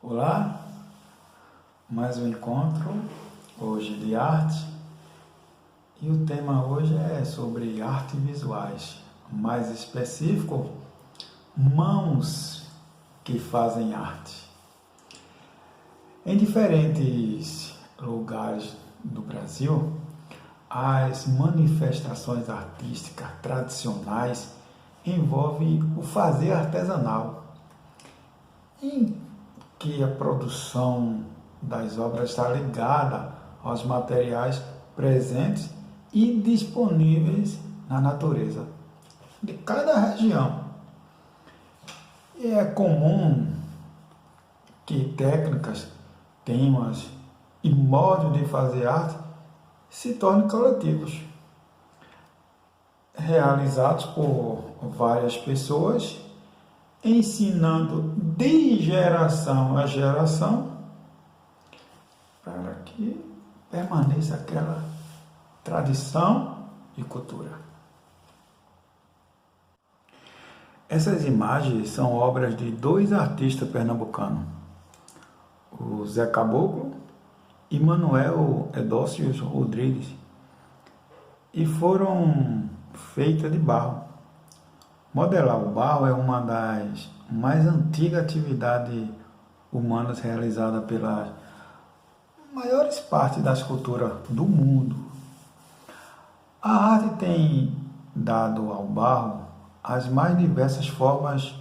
Olá, mais um encontro hoje de arte e o tema hoje é sobre artes visuais, mais específico, mãos que fazem arte. Em diferentes lugares do Brasil, as manifestações artísticas tradicionais envolvem o fazer artesanal, em que a produção das obras está ligada aos materiais presentes e disponíveis na natureza de cada região. E é comum que técnicas, temas e modos de fazer arte se tornem coletivos, realizados por várias pessoas, ensinando de geração a geração para que permaneça aquela tradição e cultura. Essas imagens são obras de dois artistas pernambucanos, o Zé Caboclo e Manuel Edócios Rodrigues, e foram feitas de barro. Modelar o barro é uma das mais antigas atividades humanas realizadas pelas maiores partes das culturas do mundo. A arte tem dado ao barro as mais diversas formas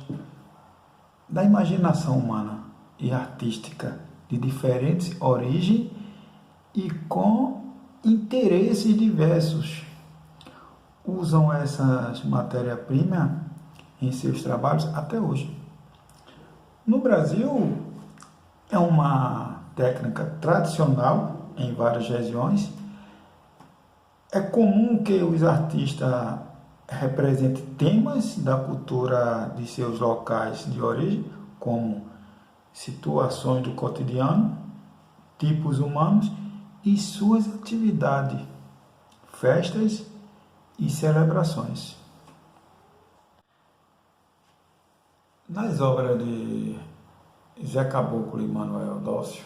da imaginação humana e artística de diferentes origens e com interesses diversos. Usam essas matérias-primas em seus trabalhos até hoje. No Brasil, é uma técnica tradicional em várias regiões. É comum que os artistas representem temas da cultura de seus locais de origem, como situações do cotidiano, tipos humanos e suas atividades, festas e celebrações. Nas obras de Zé Caboclo e Manuel Edócio,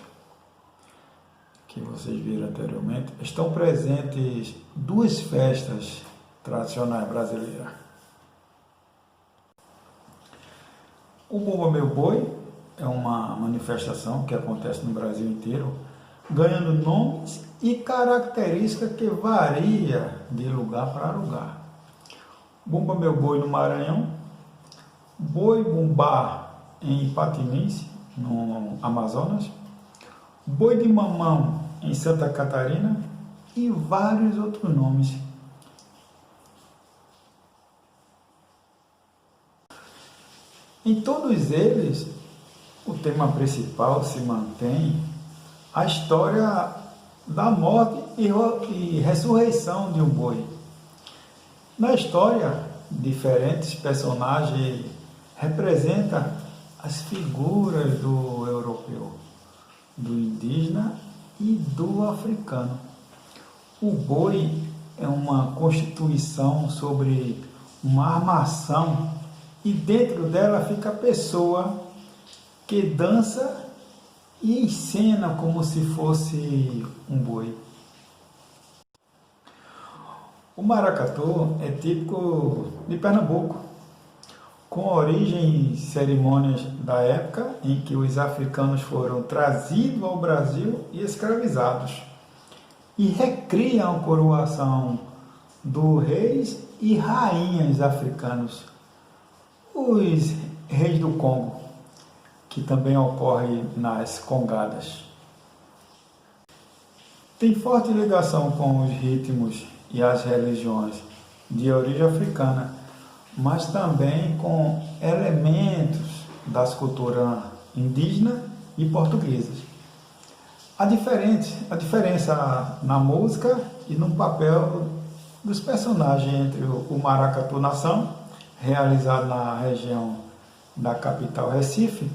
que vocês viram anteriormente, estão presentes duas festas tradicionais brasileiras. O Bumba Meu Boi é uma manifestação que acontece no Brasil inteiro, ganhando nomes e características que varia de lugar para lugar. Bumba Meu Boi no Maranhão, Boi Bumbá em Ipatinense, no Amazonas, Boi de Mamão em Santa Catarina e vários outros nomes. Em todos eles, o tema principal se mantém a história da morte e ressurreição de um boi. Na história, diferentes personagens representam as figuras do europeu, do indígena e do africano. O boi é uma constituição sobre uma armação e dentro dela fica a pessoa que dança e encena como se fosse um boi. O maracatu é típico de Pernambuco, com origem em cerimônias da época em que os africanos foram trazidos ao Brasil e escravizados, e recriam a coroação dos reis e rainhas africanos, os reis do Congo, que também ocorre nas congadas. Tem forte ligação com os ritmos e as religiões de origem africana, mas também com elementos das culturas indígenas e portuguesas. A diferença na música e no papel dos personagens entre o maracatu nação, realizado na região da capital Recife,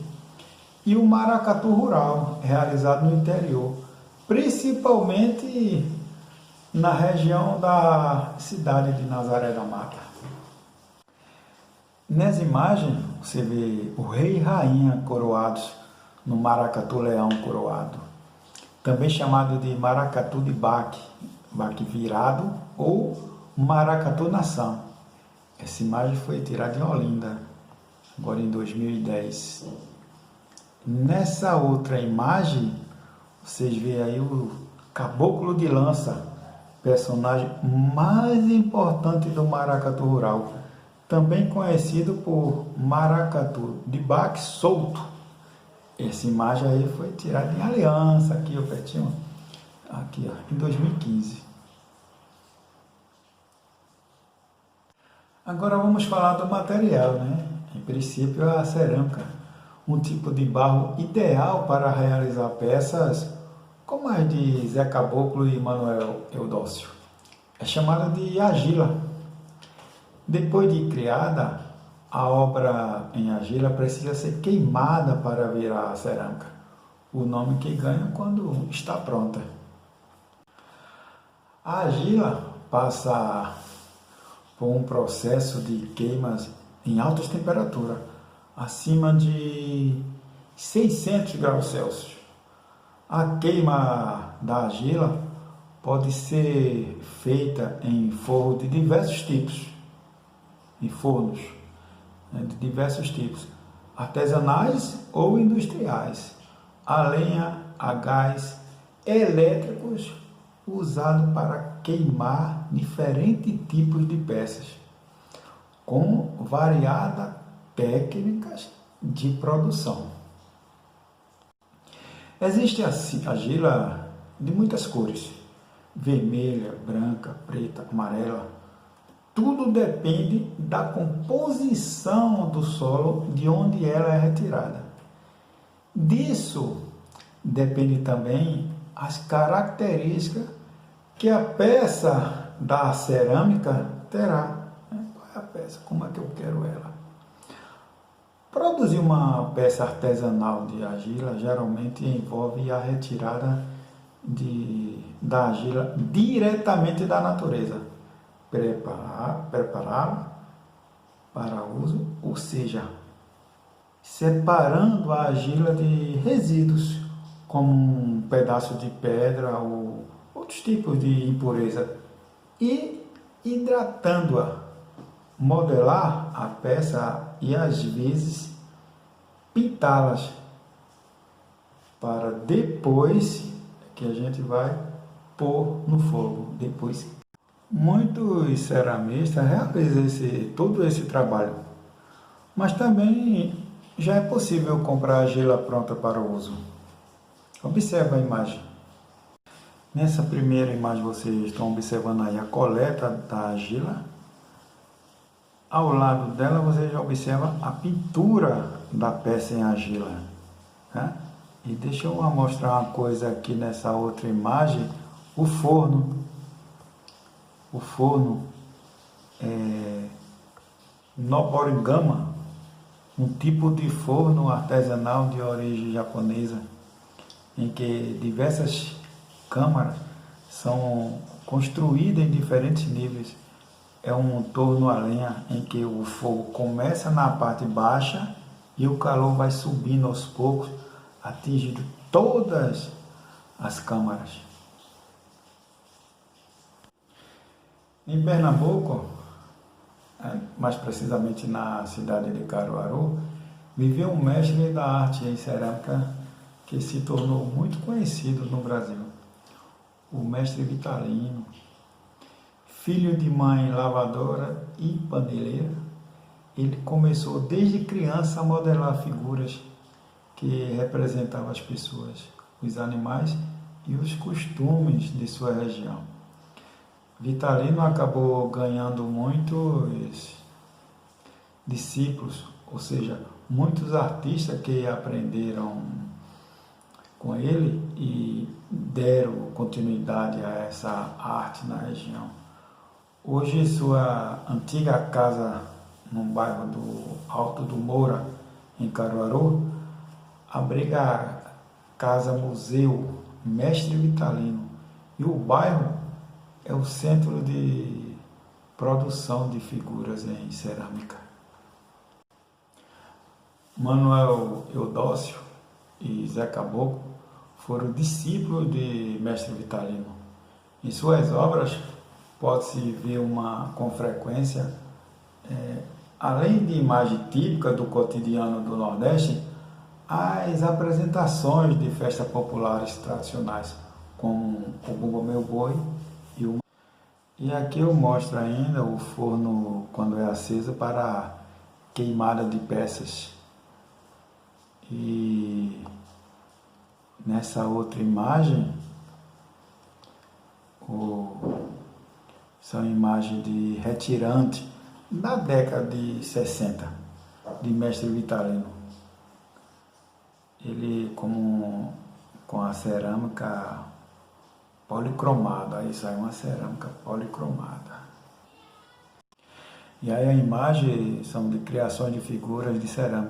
e o maracatu rural, realizado no interior, principalmente na região da cidade de Nazaré da Mata. Nessa imagem, você vê o rei e rainha coroados no maracatu-leão coroado, também chamado de maracatu de baque, baque virado ou maracatu-nação. Essa imagem foi tirada em Olinda, agora em 2010. Nessa outra imagem, vocês veem aí o caboclo de lança, personagem mais importante do maracatu rural, também conhecido por maracatu de baque solto. Essa imagem aí foi tirada em Aliança, aqui ó, pertinho, aqui ó, em 2015. Agora vamos falar do material, né? Em princípio a cerâmica, um tipo de barro ideal para realizar peças como as de Zé Caboclo e Manuel Eudócio. É chamada de argila. Depois de criada, a obra em argila precisa ser queimada para virar cerâmica, o nome que ganha quando está pronta. A argila passa por um processo de queimas em altas temperaturas, acima de 600 graus Celsius. A queima da argila pode ser feita em forno de diversos tipos, em fornos, né, de diversos tipos, artesanais ou industriais, a lenha, a gás, elétricos, usado para queimar diferentes tipos de peças, com variadas técnicas de produção. Existe a argila de muitas cores, vermelha, branca, preta, amarela. Tudo depende da composição do solo de onde ela é retirada. Disso depende também as características que a peça da cerâmica terá. Qual é a peça? Como é que eu quero ela? Produzir uma peça artesanal de argila geralmente envolve a retirada da argila diretamente da natureza, prepará-la para uso, ou seja, separando a argila de resíduos, como um pedaço de pedra ou outros tipos de impureza, e hidratando-a, modelar a peça e às vezes pintá-las, para depois que a gente vai pôr no fogo. Depois, muitos ceramistas realizam todo esse trabalho, mas também já é possível comprar argila pronta para o uso. Observe a imagem. Nessa primeira imagem vocês estão observando aí a coleta da argila. Ao lado dela você já observa a pintura da peça em argila, né? E deixa eu mostrar uma coisa aqui nessa outra imagem, o forno. O forno é Noborigama, um tipo de forno artesanal de origem japonesa, em que diversas câmaras são construídas em diferentes níveis. É um torno a lenha em que o fogo começa na parte baixa e o calor vai subindo aos poucos, atingindo todas as câmaras. Em Pernambuco, mais precisamente na cidade de Caruaru, viveu um mestre da arte em cerâmica que se tornou muito conhecido no Brasil, o mestre Vitalino. Filho de mãe lavadora e paneleira, ele começou desde criança a modelar figuras que representavam as pessoas, os animais e os costumes de sua região. Vitalino acabou ganhando muitos discípulos, ou seja, muitos artistas que aprenderam com ele e deram continuidade a essa arte na região. Hoje, sua antiga casa no bairro do Alto do Moura, em Caruaru, abriga a Casa Museu Mestre Vitalino, e o bairro é o centro de produção de figuras em cerâmica. Manuel Eudócio e Zé Caboclo foram discípulos de Mestre Vitalino. Em suas obras pode-se ver com frequência, além de imagem típica do cotidiano do Nordeste, as apresentações de festas populares tradicionais, como o Bumba Meu Boi e aqui eu mostro ainda o forno quando é aceso para queimada de peças. E nessa outra imagem são imagens de retirante da década de 60 de Mestre Vitalino. Ele com a cerâmica policromada, aí sai uma cerâmica policromada. E aí a imagem são de criações de figuras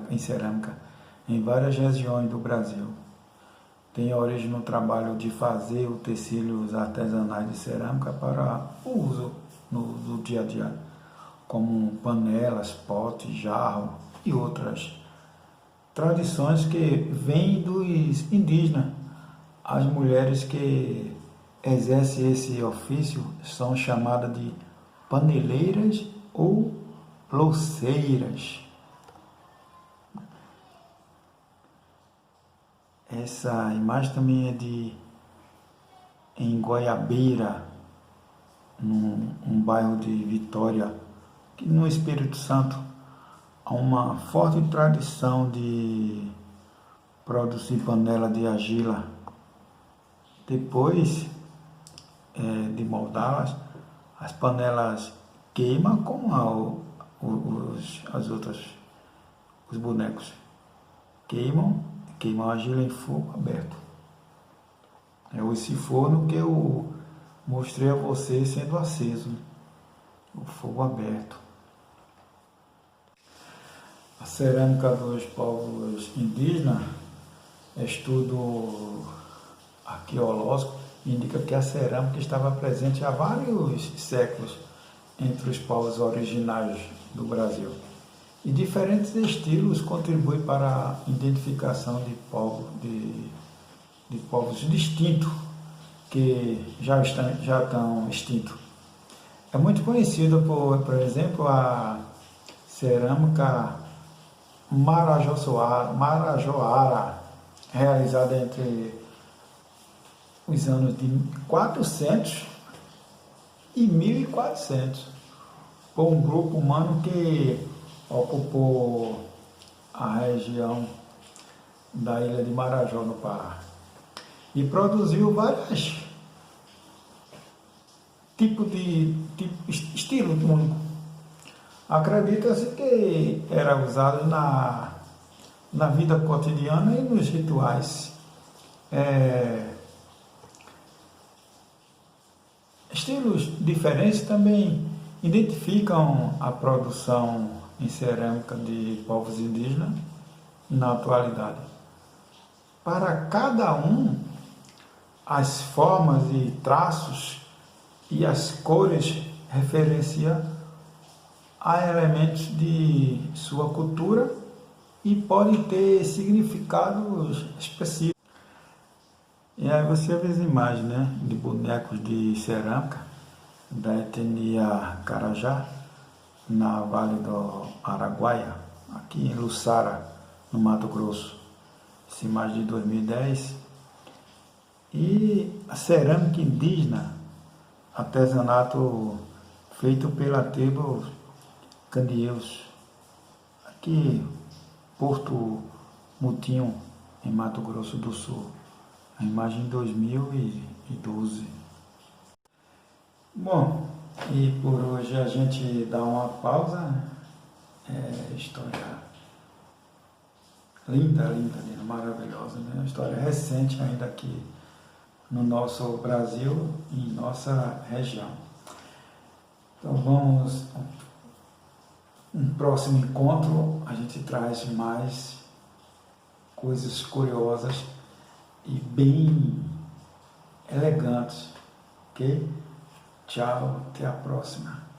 em cerâmica em várias regiões do Brasil. Tem origem no trabalho de fazer utensílios artesanais de cerâmica para uso no dia a dia, como panelas, potes, jarro e outras tradições que vêm dos indígenas. As mulheres que exercem esse ofício são chamadas de paneleiras ou louceiras. Essa imagem também é em Goiabeira, num bairro de Vitória, que no Espírito Santo há uma forte tradição de produzir panela de argila. Depois de moldá-las, as panelas queimam como os bonecos. Queimam a argila em fogo aberto. É esse forno que eu mostrei a vocês sendo aceso, o fogo aberto. A cerâmica dos povos indígenas, estudo arqueológico, indica que a cerâmica estava presente há vários séculos entre os povos originários do Brasil. E diferentes estilos contribuem para a identificação de povos distintos, que já estão extintos. É muito conhecida por exemplo, a cerâmica marajoara, realizada entre os anos de 400 e 1400, por um grupo humano que ocupou a região da ilha de Marajó, no Pará, e produziu vários estilos únicos. Acredita-se que era usado na vida cotidiana e nos rituais. Estilos diferentes também identificam a produção em cerâmica de povos indígenas na atualidade. Para cada um, as formas e traços e as cores referenciam a elementos de sua cultura e podem ter significados específicos. E aí você vê as imagens, né, de bonecos de cerâmica da etnia Carajá, na Vale do Araguaia, aqui em Luçara, no Mato Grosso. Essa imagem de 2010. E a cerâmica indígena, artesanato feito pela tribo Candieus, aqui Porto Mutinho, em Mato Grosso do Sul. A imagem de 2012. Bom, e por hoje a gente dá uma pausa. História linda, maravilhosa, né? Uma história recente ainda aqui no nosso Brasil e em nossa região. Então vamos, no próximo encontro a gente traz mais coisas curiosas e bem elegantes, ok? Tchau, até a próxima.